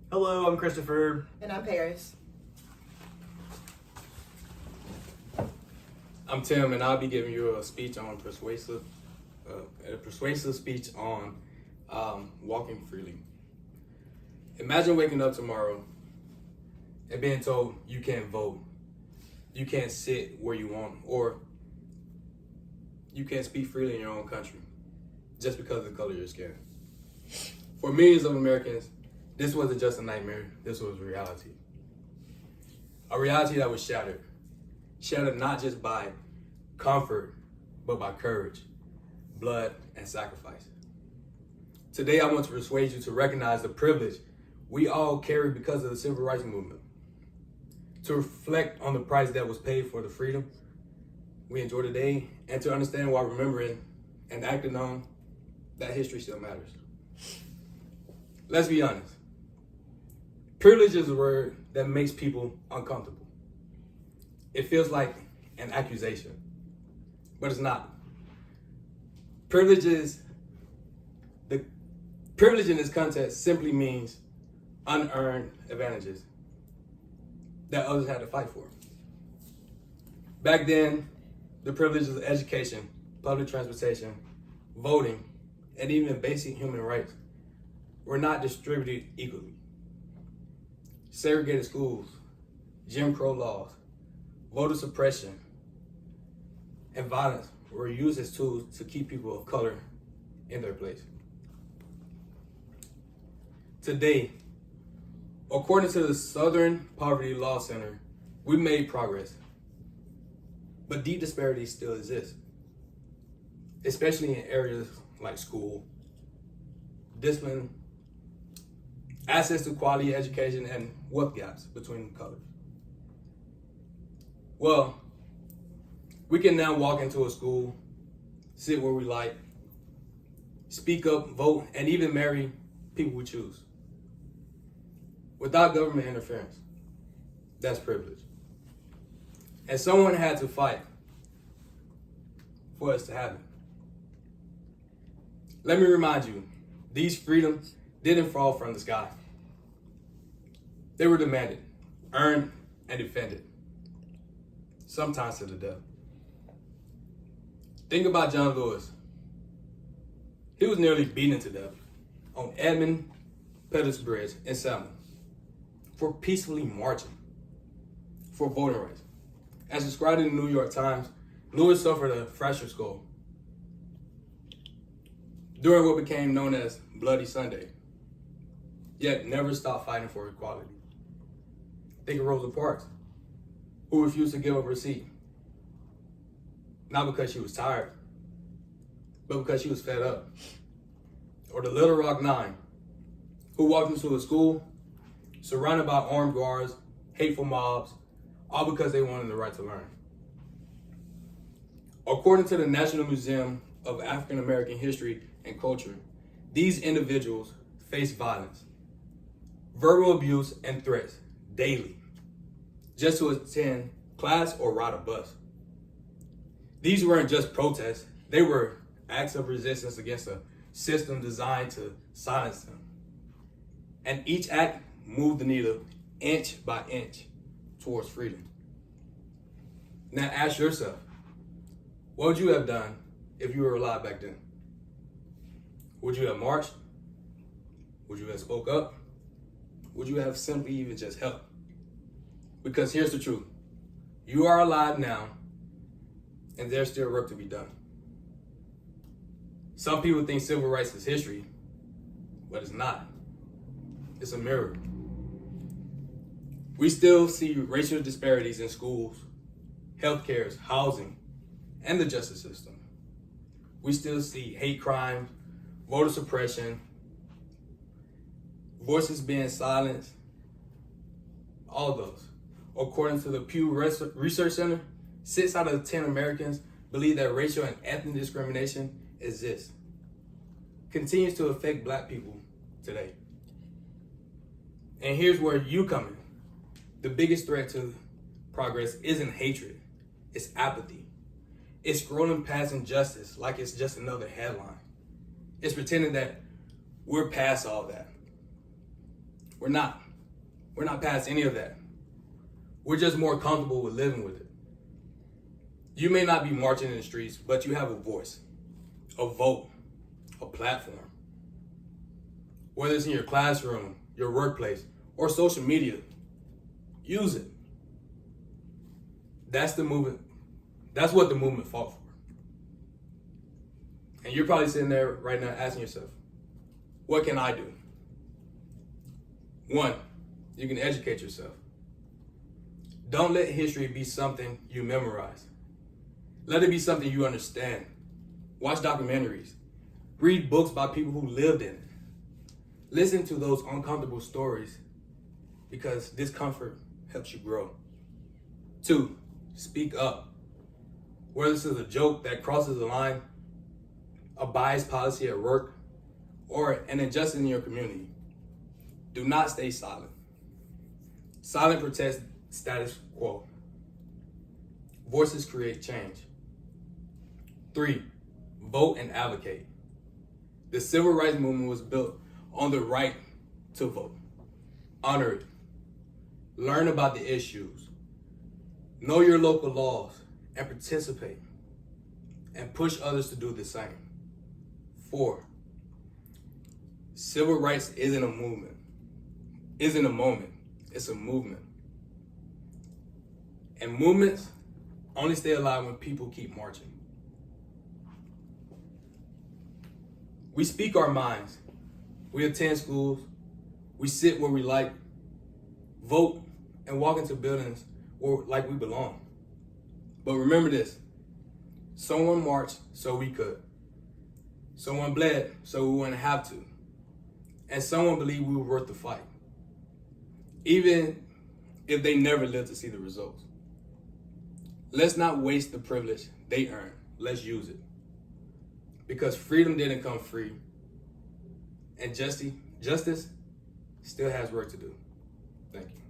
Hello, I'm Christopher. And I'm Paris. I'm Tim, and I'll be giving you a speech on persuasive speech on walking freely. Imagine waking up tomorrow and being told you can't vote, you can't sit where you want, or you can't speak freely in your own country just because of the color of your skin. For millions of Americans, this wasn't just a nightmare, this was reality. A reality that was shattered not just by comfort, but by courage, blood, and sacrifice. Today, I want to persuade you to recognize the privilege we all carry because of the civil rights movement, to reflect on the price that was paid for the freedom we enjoy today, and to understand why remembering and acting on that history still matters. Let's be honest. Privilege is a word that makes people uncomfortable. It feels like an accusation, but it's not. Privilege in this context simply means unearned advantages that others had to fight for. Back then, the privileges of education, public transportation, voting, and even basic human rights were not distributed equally. Segregated schools, Jim Crow laws, voter suppression, and violence were used as tools to keep people of color in their place. Today, according to the Southern Poverty Law Center, we made progress, but deep disparities still exist, especially in areas like school, discipline, access to quality education, and wealth gaps between colors. Well, we can now walk into a school, sit where we like, speak up, vote, and even marry people we choose without government interference. That's privilege. And someone had to fight for us to have it. Let me remind you, these freedoms didn't fall from the sky. They were demanded, earned, and defended, sometimes to the death. Think about John Lewis. He was nearly beaten to death on Edmund Pettus Bridge in Selma for peacefully marching for voting rights. As described in the New York Times, Lewis suffered a fractured skull during what became known as Bloody Sunday, yet never stopped fighting for equality. Think of Rosa Parks, who refused to give up her seat, not because she was tired, but because she was fed up. Or the Little Rock Nine, who walked into a school surrounded by armed guards, hateful mobs, all because they wanted the right to learn. According to the National Museum of African American History and Culture, these individuals face violence, verbal abuse, and threats daily just to attend class or ride a bus. These weren't just protests, they were acts of resistance against a system designed to silence them. And each act moved the needle inch by inch towards freedom. Now ask yourself, what would you have done if you were alive back then? Would you have marched? Would you have spoke up? Would you have simply even just helped? Because here's the truth. You are alive now, and there's still work to be done. Some people think civil rights is history, but it's not. It's a mirror. We still see racial disparities in schools, healthcare, housing, and the justice system. We still see hate crimes, voter suppression, voices being silenced, all those. According to the Pew Research Center, 6 out of 10 Americans believe that racial and ethnic discrimination exists, continues to affect Black people today. And here's where you come in. The biggest threat to progress isn't hatred, it's apathy. It's scrolling past injustice like it's just another headline. It's pretending that we're past all that. We're not. We're not past any of that. We're just more comfortable with living with it. You may not be marching in the streets, but you have a voice, a vote, a platform. Whether it's in your classroom, your workplace, or social media, use it. That's the movement. That's what the movement fought for. And you're probably sitting there right now asking yourself, what can I do? One, you can educate yourself. Don't let history be something you memorize. Let it be something you understand. Watch documentaries. Read books by people who lived in it. Listen to those uncomfortable stories because discomfort helps you grow. Two, speak up. Whether this is a joke that crosses the line, a biased policy at work, or an injustice in your community, do not stay silent. Silence protects status quo. Voices create change. Three, vote and advocate. The civil rights movement was built on the right to vote. Honor it. Learn about the issues. Know your local laws and participate. And push others to do the same. Four, civil rights isn't a movement. Isn't a moment. It's a movement. And movements only stay alive when people keep marching. We speak our minds. We attend schools. We sit where we like, vote, and walk into buildings like we belong. But remember this. Someone marched so we could. Someone bled so we wouldn't have to. And someone believed we were worth the fight, even if they never lived to see the results. Let's not waste the privilege they earned. Let's use it. Because freedom didn't come free. And justice still has work to do. Thank you.